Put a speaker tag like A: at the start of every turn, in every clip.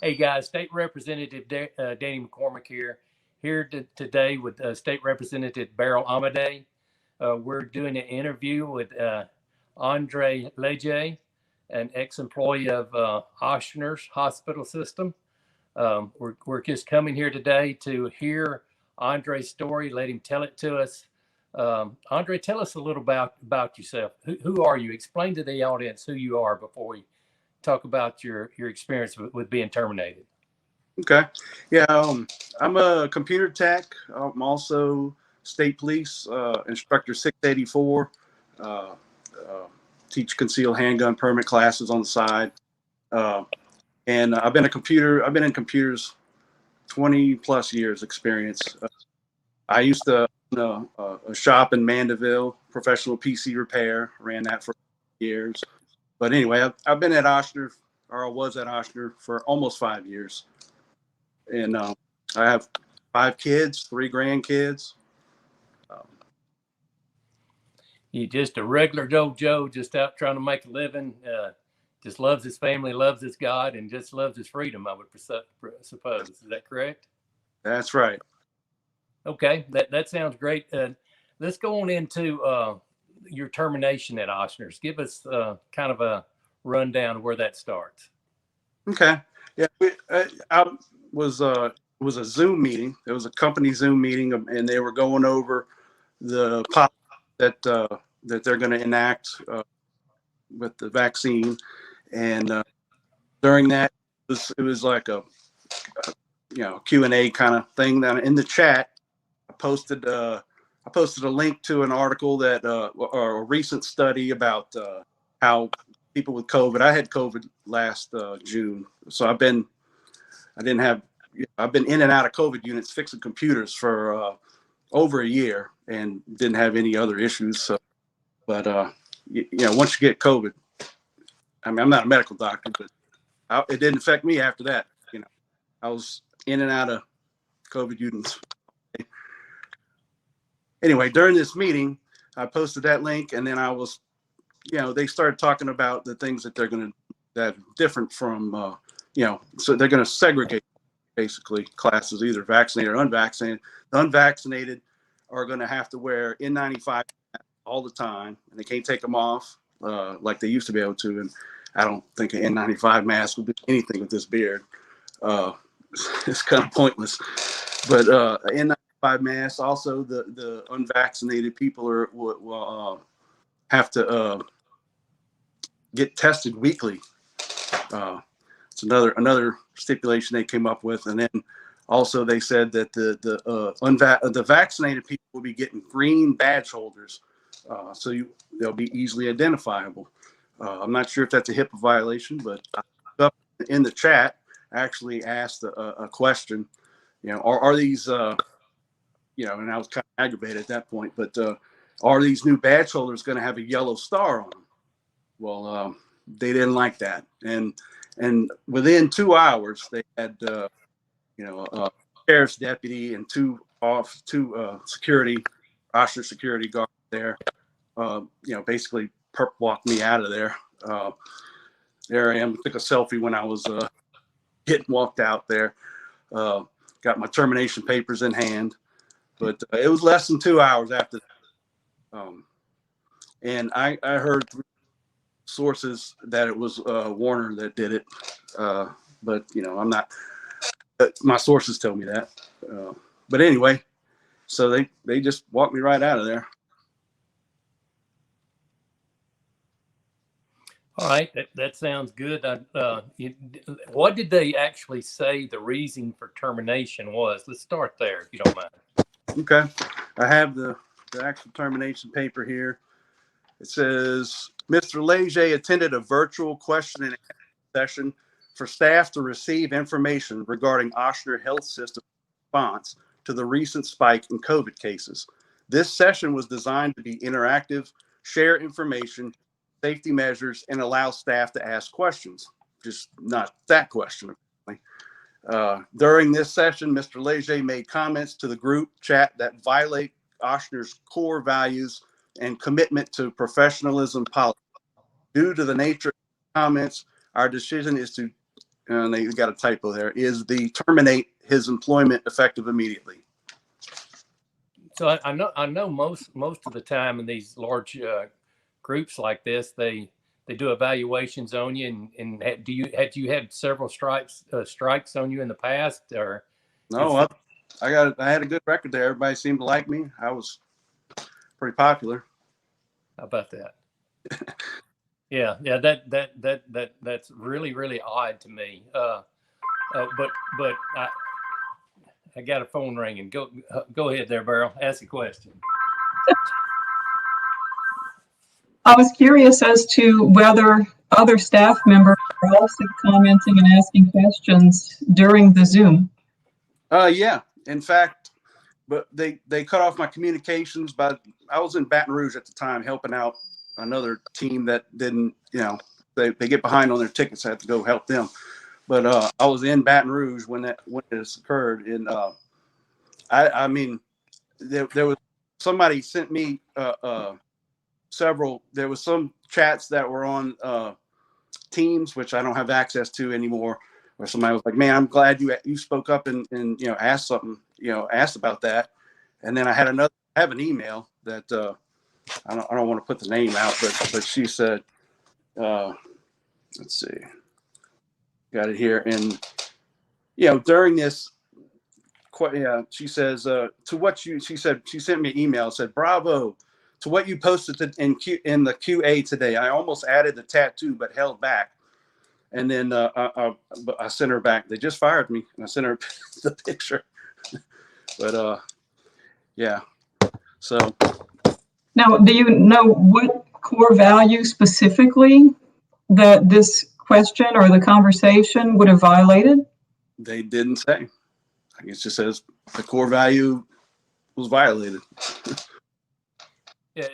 A: Hey guys, State Representative Danny McCormik here today with State Representative Beryl Amedee. We're doing an interview with Andre Leger, an ex-employee of Ochsner's hospital system. We're just coming here today to hear Andre's story. Let him tell it to us. Andre, tell us a little about yourself. Who are you? Explain to the audience who you are before we talk about your experience with being terminated.
B: Okay. Yeah, I'm a computer tech. I'm also state police instructor 684. Uh, uh, Teach concealed handgun permit classes on the side. Uh, and I've been in computers 20 plus years experience. I used to own a shop in Mandeville, professional PC repair, ran that for years. But anyway, I've been at Ochsner, or I was at Ochsner for almost 5 years. And I have 5 kids, 3 grandkids. Um,
A: You just a regular Joe, just out trying to make a living. Just loves his family, loves his God, and just loves his freedom. I would suppose. Is that correct?
B: that's right.
A: Okay, that sounds great. Let's go on into your termination at Ochsner's. Give us kind of a rundown of where that starts.
B: Okay. Yeah, I was a Zoom meeting. It was a company Zoom meeting, and they were going over the policy that they're going to enact with the vaccine. And during that, it was like a Q&A kind of thing. That in the chat, I posted a link to an article or a recent study about how people with COVID. I had COVID last June, so I didn't have. I've been in and out of COVID units fixing computers for over a year and didn't have any other issues. So, but once you get COVID, I mean, I'm not a medical doctor, but it didn't affect me after that. I was in and out of COVID units. Anyway, during this meeting, I posted that link, and then they started talking about the things that they're going to that different from, so they're going to segregate basically classes, either vaccinated or unvaccinated. The unvaccinated are going to have to wear N95 all the time, and they can't take them off like they used to be able to. And I don't think an N95 mask will do anything with this beard. It's kind of pointless. But N95 masks, also the unvaccinated people will have to get tested weekly. It's another stipulation they came up with, and then also they said that the vaccinated people will be getting green badge holders, so they'll be easily identifiable. I'm not sure if that's a HIPAA violation, but up in the chat, I actually asked a question. Are these and I was kind of aggravated at that point, but are these new badge holders going to have a yellow star on them? Well, they didn't like that, and within 2 hours, they had a sheriff's deputy and two security, Ochsner security guards there. Basically perp walked me out of there. There I am. Took a selfie when I was getting walked out there. Got my termination papers in hand, but it was less than 2 hours after that. And I heard through sources that it was Warner that did it, but I'm not. My sources tell me that. But anyway, so they just walked me right out of there.
A: All right, that sounds good. What did they actually say the reason for termination was? Let's start there, if you don't mind.
B: Okay, I have the actual termination paper here. It says, Mr. Leger attended a virtual question and answer session for staff to receive information regarding Ochsner Health System response to the recent spike in COVID cases. This session was designed to be interactive, share information, safety measures, and allow staff to ask questions. Just not that question. During this session, Mr. Leger made comments to the group chat that violate Ochsner's core values and commitment to professionalism policy. Due to the nature of the comments, our decision is to and they got a typo there, is the terminate his employment effective immediately.
A: So I know most of the time in these large groups like this, they do evaluations on you, and had you had several strikes on you in the past, or?
B: No, I had a good record there. Everybody seemed to like me. I was pretty popular.
A: How about that? Yeah, that's really odd to me. But I got a phone ringing. Go ahead there, Beryl. Ask a question.
C: I was curious as to whether other staff members were also commenting and asking questions during the Zoom.
B: Yeah. In fact, but they cut off my communications. But I was in Baton Rouge at the time, helping out another team that didn't, they get behind on their tickets. I had to go help them. But I was in Baton Rouge when this occurred, and I mean, there was somebody sent me several. There was some chats that were on Teams, which I don't have access to anymore. Where somebody was like, "Man, I'm glad you spoke up and asked something, asked about that." And then I have an email that I don't want to put the name out, but she said, let's see, got it here, and during this. She says to what she said, she sent me an email, said, "Bravo to what you posted in the QA today. I almost added the tattoo but held back." And then I sent her back. They just fired me, and I sent her the picture. But yeah. So
C: now, do you know what core value specifically that this question or the conversation would have violated?
B: They didn't say. I guess it just says the core value was violated.
A: Yeah,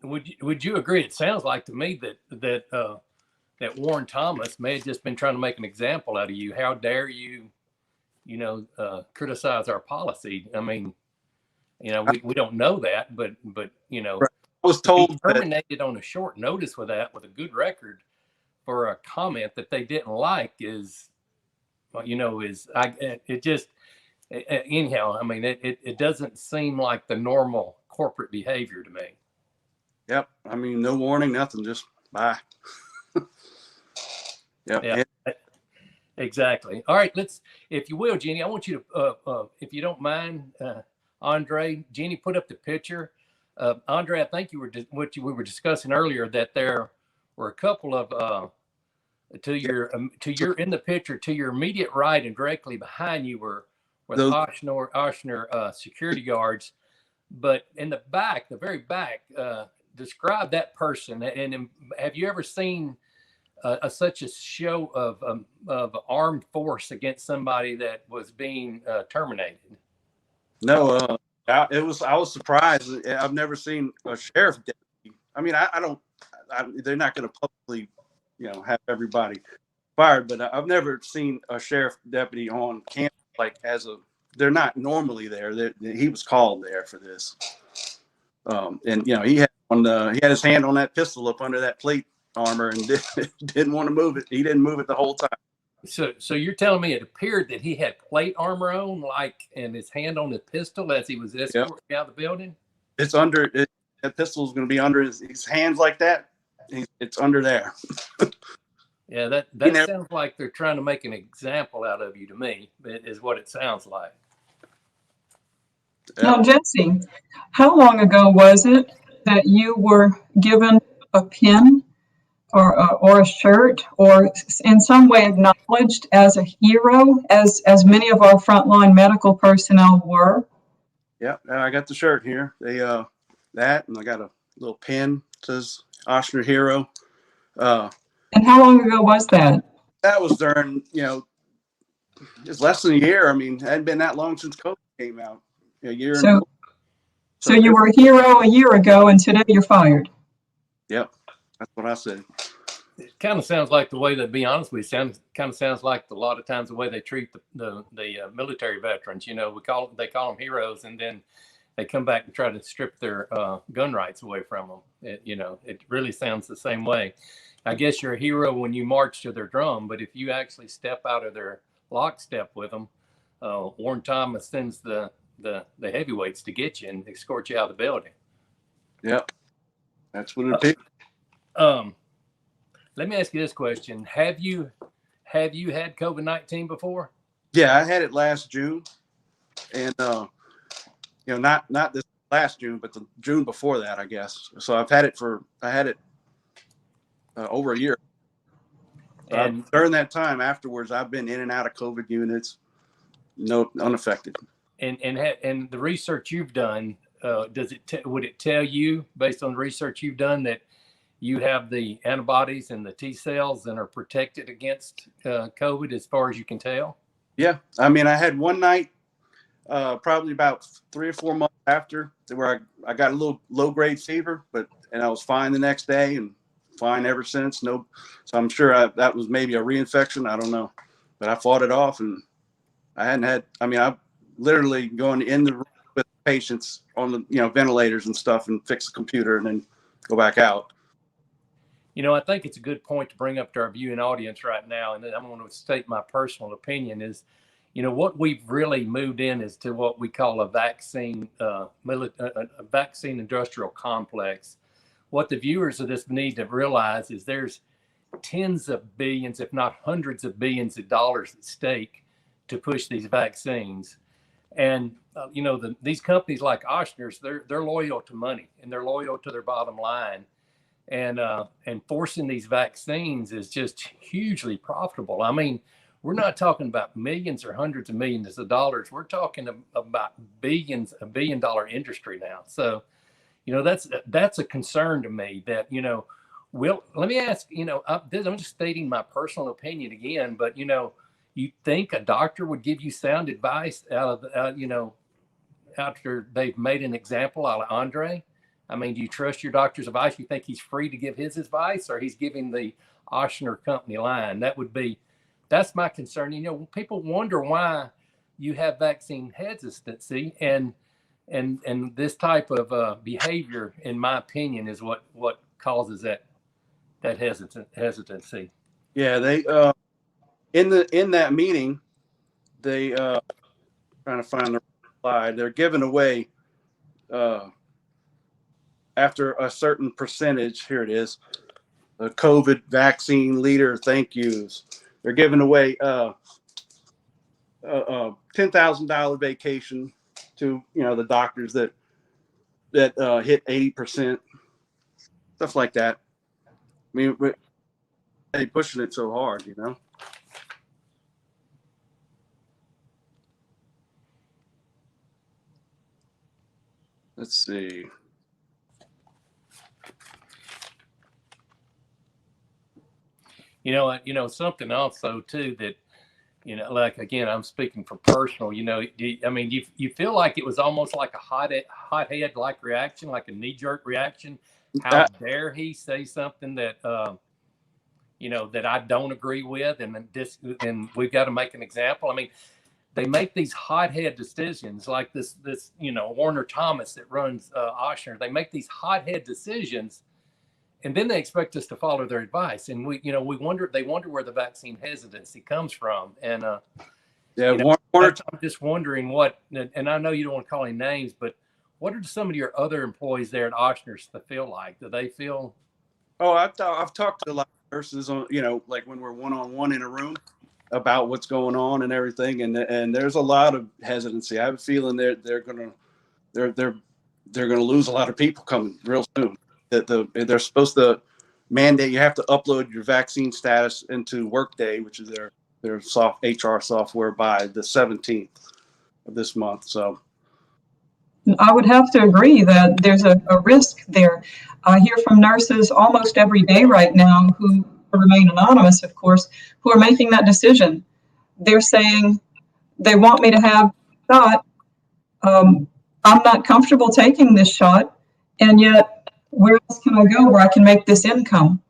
A: would you agree? It sounds like to me that Warren Thomas may have just been trying to make an example out of you. How dare you, criticize our policy? I mean, we don't know that, but
B: Right. I was told
A: terminated on a short notice with a good record for a comment that they didn't like anyhow. I mean, it doesn't seem like the normal corporate behavior to me.
B: Yep. I mean, no warning, nothing. Just bye. Yep.
A: Yeah. Exactly. All right. If you will, Jenny, I want you to, if you don't mind, Andre, Jenny, put up the picture. Andre, I think we were discussing earlier that there were a couple of in the picture to your immediate right and directly behind you were the Ochsner security guards, but in the back, the very back, describe that person. And have you ever seen such a show of armed force against somebody that was being terminated?
B: No, I was surprised. I've never seen a sheriff deputy. I mean, they're not going to publicly, have everybody fired, but I've never seen a sheriff deputy on campus they're not normally there. He was called there for this. And he had his hand on that pistol up under that plate armor and didn't want to move it. He didn't move it the whole time.
A: So you're telling me it appeared that he had plate armor on, and his hand on the pistol as he was escorting out of the building?
B: It's under it. That pistol is going to be under his hands like that. It's under there.
A: Yeah, that sounds like they're trying to make an example out of you to me, is what it sounds like.
B: Yeah.
C: Now, Jesse, how long ago was it that you were given a pin or a shirt or in some way acknowledged as a hero, as many of our frontline medical personnel were?
B: Yeah, I got the shirt here. That, and I got a little pin that says Ochsner Hero.
C: And how long ago was that?
B: That was during, it's less than a year. I mean, it hadn't been that long since COVID came out. A year.
C: So you were a hero a year ago, and today you're fired.
B: Yep, that's what I said.
A: It kind of sounds like the way, to be honest with you, kind of sounds like a lot of times the way they treat the military veterans. They call them heroes, and then they come back and try to strip their gun rights away from them. It really sounds the same way. I guess you're a hero when you march to their drum, but if you actually step out of their lockstep with them, Warren Thomas sends the heavyweights to get you and escort you out of the building.
B: Yep. That's what it is.
A: Let me ask you this question: Have you had COVID-19 before?
B: Yeah, I had it last June, and not this last June, but the June before that, I guess. So I had it over a year. And during that time afterwards, I've been in and out of COVID units, unaffected.
A: And the research you've done, would it tell you, based on the research you've done, that you have the antibodies and the T cells and are protected against COVID as far as you can tell?
B: Yeah. I mean, I had one night, probably about 3 or 4 months after, where I got a little low-grade fever, and I was fine the next day and fine ever since. So I'm sure that was maybe a reinfection. I don't know. But I fought it off, and I'm literally going in the room with patients on the ventilators and stuff and fix the computer and then go back out.
A: I think it's a good point to bring up to our viewing audience right now, and I'm going to state my personal opinion is, what we've really moved in is to what we call a vaccine industrial complex. What the viewers of this need to realize is there's tens of billions, if not hundreds of billions of dollars at stake to push these vaccines. And, these companies like Ochsner's, they're loyal to money and they're loyal to their bottom line. And forcing these vaccines is just hugely profitable. I mean, we're not talking about millions or hundreds of millions of dollars. We're talking about a billion-dollar industry now. So, that's a concern to me that, let me ask, I'm just stating my personal opinion again, but, you think a doctor would give you sound advice after they've made an example out of Andre? I mean, do you trust your doctor's advice? You think he's free to give his advice, or he's giving the Ochsner company line? That's my concern. People wonder why you have vaccine hesitancy, and this type of behavior, in my opinion, is what causes that hesitancy.
B: Yeah, they in that meeting, they trying to find the slide. They're giving away after a certain percentage. Here it is. The COVID vaccine leader thank yous. They're giving away $10,000 vacation to the doctors that hit 80%, stuff like that. I mean, they pushing it so hard, Let's see.
A: Something also too that, like, again, I'm speaking for personal, you feel like it was almost like a hothead like reaction, like a knee-jerk reaction. How dare he say something that, that I don't agree with, and we've got to make an example. I mean, they make these hothead decisions like this, Warner Thomas that runs Ochsner. They make these hothead decisions, and then they expect us to follow their advice. And we wonder where the vaccine hesitancy comes from. And I'm just wondering what, and I know you don't want to call any names, but what are some of your other employees there at Ochsner feel like? Do they feel?
B: Oh, I've talked to a lot of nurses on, like when we're one-on-one in a room about what's going on and everything. And there's a lot of hesitancy. I have a feeling they're going to lose a lot of people coming real soon. That they're supposed to mandate you have to upload your vaccine status into Workday, which is their HR software, by the 17th of this month. So
C: I would have to agree that there's a risk there. I hear from nurses almost every day right now who remain anonymous, of course, who are making that decision. They're saying they want me to have a shot. I'm not comfortable taking this shot, and yet where else can I go where I can make this income?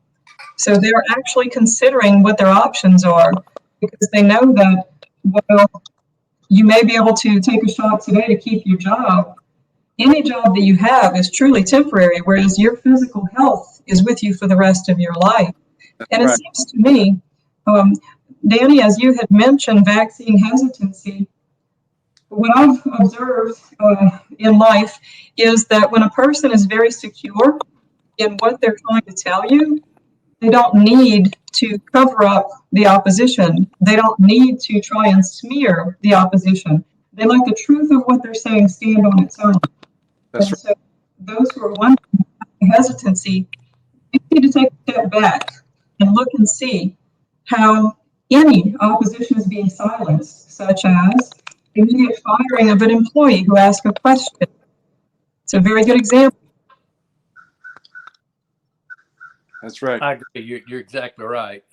C: So they're actually considering what their options are, because they know that, well, you may be able to take a shot today to keep your job. Any job that you have is truly temporary, whereas your physical health is with you for the rest of your life. And it
B: Right.
C: seems to me, um, Danny, as you had mentioned, vaccine hesitancy, what I've observed in life is that when a person is very secure in what they're trying to tell you, they don't need to cover up the opposition. They don't need to try and smear the opposition. They let the truth of what they're saying stand on its own.
B: That's
C: And
B: right.
C: so those who are wondering about hesitancy, we need to take a step back and look and see how any opposition is being silenced, such as immediate firing of an employee who asks a question. It's a very good example.
B: That's right.
A: I agree. You're exactly right.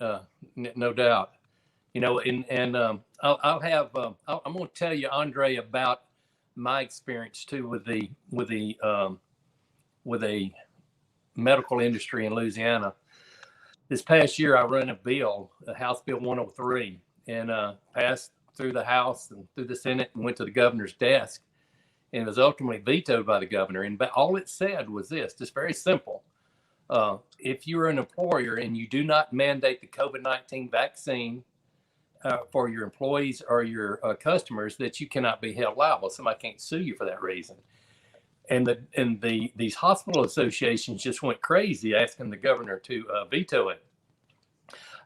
A: No doubt. You know, I'll have I'm going to tell you, Andre, about my experience too with a medical industry in Louisiana. This past year, I ran a bill, House Bill 103, and passed through the House and through the Senate and went to the governor's desk, and it was ultimately vetoed by the governor. And all it said was this: it's very simple. If you're an employer and you do not mandate the COVID-19 vaccine for your employees or your customers, that you cannot be held liable. Somebody can't sue you for that reason. And these hospital associations just went crazy asking the governor to veto it.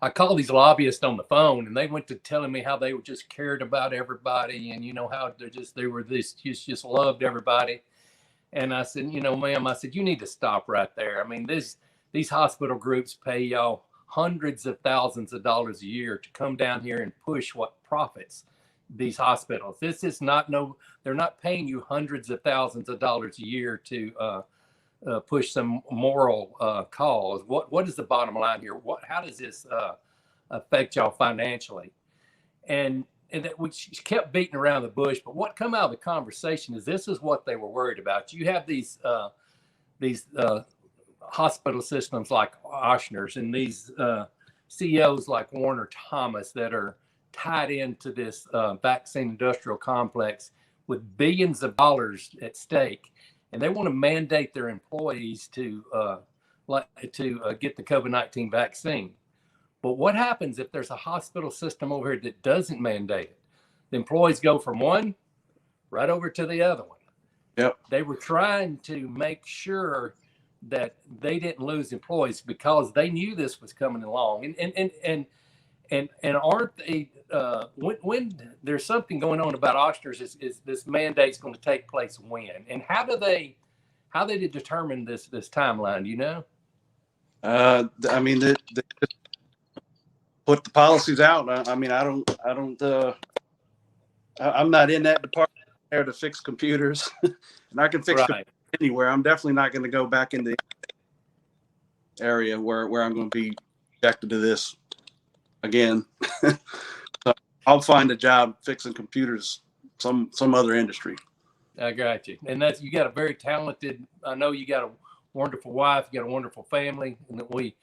A: I called these lobbyists on the phone, and they went to telling me how they were just cared about everybody, and you know how they were just loved everybody. And I said, you know, ma'am, I said, you need to stop right there. I mean, these hospital groups pay y'all hundreds of thousands of dollars a year to come down here and push what profits these hospitals. This is not they're not paying you hundreds of thousands of dollars a year to push some moral cause. What is the bottom line here? How does this affect y'all financially? And that we kept beating around the bush, but what come out of the conversation is this is what they were worried about. You have these hospital systems like Ochsner's and these CEOs like Warner Thomas that are tied into this vaccine industrial complex with billions of dollars at stake, and they want to mandate their employees to get the COVID-19 vaccine. But what happens if there's a hospital system over here that doesn't mandate it? The employees go from one right over to the other one.
B: Yep.
A: They were trying to make sure that they didn't lose employees because they knew this was coming along. And aren't they when there's something going on about Ochsner's is this mandate's going to take place when? And how they determine this timeline? Do you know?
B: I mean, they put the policies out. I mean, I'm not in that department there to fix computers, and I can fix computers anywhere. I'm definitely not going to go back in the area where I'm going to be subjected to this again. So I'll find a job fixing computers, some other industry.
A: I got you. And you got a very talented, I know you got a wonderful wife, you got a wonderful family, and that we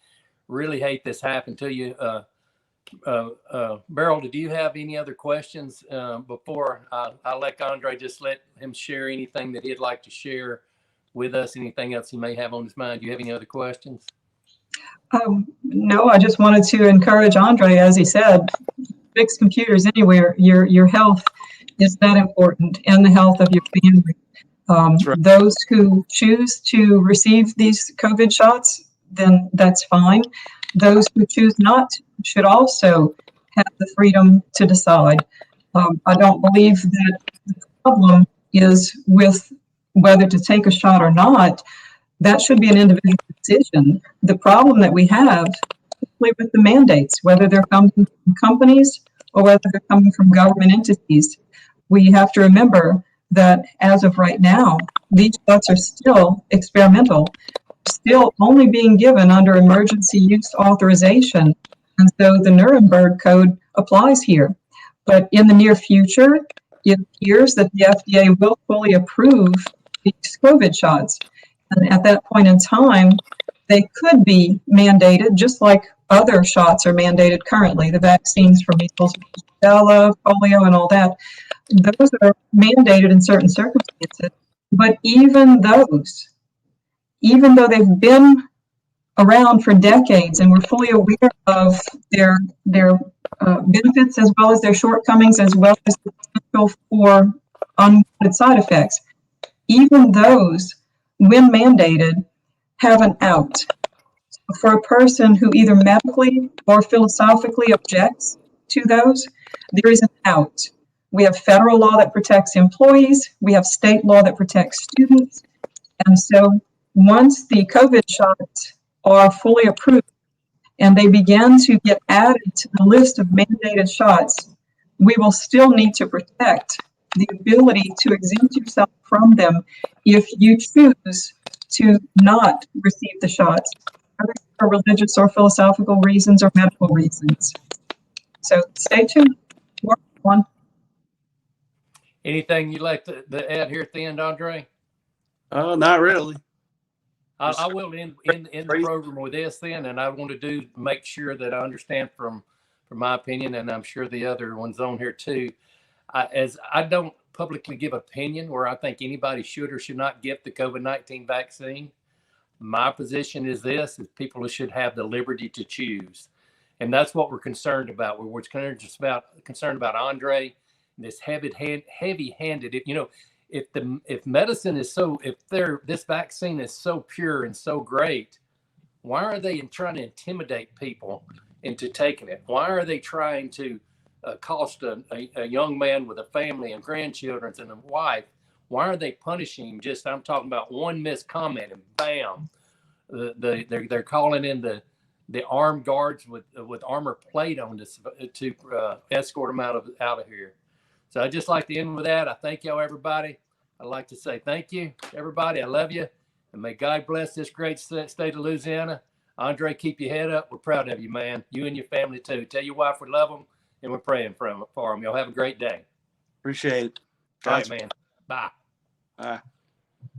A: really hate this happen to you. Beryl, do you have any other questions before I let Andre just let him share anything that he'd like to share with us, anything else he may have on his mind? Do you have any other questions?
C: No, I just wanted to encourage Andre, as he said, fix computers anywhere. Your health is that important, and the health of your family.
B: Right.
C: Those who choose to receive these COVID shots, then that's fine. Those who choose not to should also have the freedom to decide. I don't believe that the problem is with whether to take a shot or not. That should be an individual decision. The problem that we have is with the mandates, whether they're coming from companies or whether they're coming from government entities. We have to remember that as of right now, these shots are still experimental, still only being given under emergency use authorization. And so the Nuremberg Code applies here. But in the near future, it appears that the FDA will fully approve these COVID shots. And at that point in time, they could be mandated, just like other shots are mandated currently, the vaccines for measles, rubella, polio, and all that. Those are mandated in certain circumstances. But even those, even though they've been around for decades, and we're fully aware of their benefits as well as their shortcomings, as well as the potential for unwanted side effects. Even those, when mandated, have an out. For a person who either medically or philosophically objects to those, there is an out. We have federal law that protects employees. We have state law that protects students. And so once the COVID shots are fully approved and they begin to get added to the list of mandated shots, we will still need to protect the ability to exempt yourself from them if you choose to not receive the shots, whether for religious or philosophical reasons or medical reasons. So stay tuned. Work on.
A: Anything you'd like to add here at the end, Andre?
B: Not really.
A: I will end the program with this then, and I want to make sure that I understand from my opinion, and I'm sure the other ones on here too. As I don't publicly give opinion where I think anybody should or should not get the COVID-19 vaccine. My position is this: is people should have the liberty to choose, and that's what we're concerned about. We're concerned about Andre, this heavy-handed. You know, if medicine is this vaccine is so pure and so great, why are they trying to intimidate people into taking it? Why are they trying to cost a young man with a family and grandchildren and a wife? Why are they punishing him? I'm talking about one missed comment and bam, they're calling in the armed guards with armor plate on to escort him out of here. So I'd just like to end with that. I thank y'all, everybody. I'd like to say thank you, everybody. I love you. And may God bless this great state of Louisiana. Andre, keep your head up. We're proud of you, man. You and your family, too. Tell your wife we love them, and we're praying for them. Y'all have a great day.
B: Appreciate it.
A: All right, man. Bye.
B: Bye.